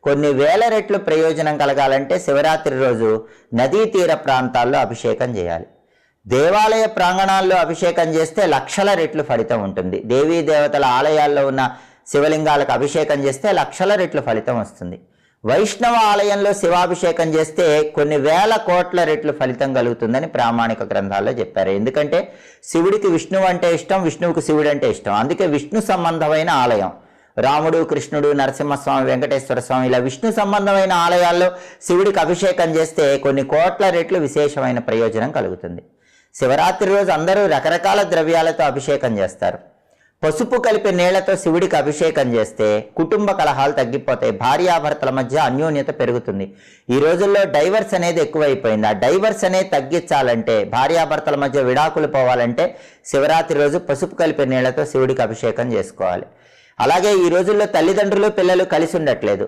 కొన్ని వేల రెట్లు ప్రయోజనం కలగాలంటే శివరాత్రి రోజు నదీ తీర ప్రాంతాల్లో అభిషేకం చేయాలి. దేవాలయ ప్రాంగణాల్లో అభిషేకం చేస్తే లక్షల రెట్లు ఫలితం ఉంటుంది. దేవీ దేవతల ఆలయాల్లో ఉన్న శివలింగాలకు అభిషేకం చేస్తే లక్షల రెట్లు ఫలితం వస్తుంది. వైష్ణవ ఆలయంలో శివాభిషేకం చేస్తే కొన్ని వేల కోట్ల రెట్లు ఫలితం కలుగుతుందని ప్రామాణిక గ్రంథాల్లో చెప్పారు. ఎందుకంటే శివుడికి విష్ణువు అంటే ఇష్టం, విష్ణువుకి శివుడు అంటే ఇష్టం. అందుకే విష్ణు సంబంధమైన ఆలయం రాముడు, కృష్ణుడు, నరసింహస్వామి, వెంకటేశ్వర స్వామి ఇలా విష్ణు సంబంధమైన ఆలయాల్లో శివుడికి అభిషేకం చేస్తే కొన్ని కోట్ల రెట్లు విశేషమైన ప్రయోజనం కలుగుతుంది. శివరాత్రి రోజు అందరూ రకరకాల ద్రవ్యాలతో అభిషేకం చేస్తారు. పసుపు కలిపి నీళ్లతో శివుడికి అభిషేకం చేస్తే కుటుంబ కలహాలు తగ్గిపోతాయి, భార్యాభర్తల మధ్య అన్యోన్యత పెరుగుతుంది. ఈ రోజుల్లో డైవర్స్ అనేది ఎక్కువైపోయింది. ఆ డైవర్స్ అనేది తగ్గించాలంటే, భార్యాభర్తల మధ్య విడాకులు పోవాలంటే శివరాత్రి రోజు పసుపు కలిపి నీళ్లతో శివుడికి అభిషేకం చేసుకోవాలి. అలాగే ఈ రోజుల్లో తల్లిదండ్రులు పిల్లలు కలిసి ఉండట్లేదు.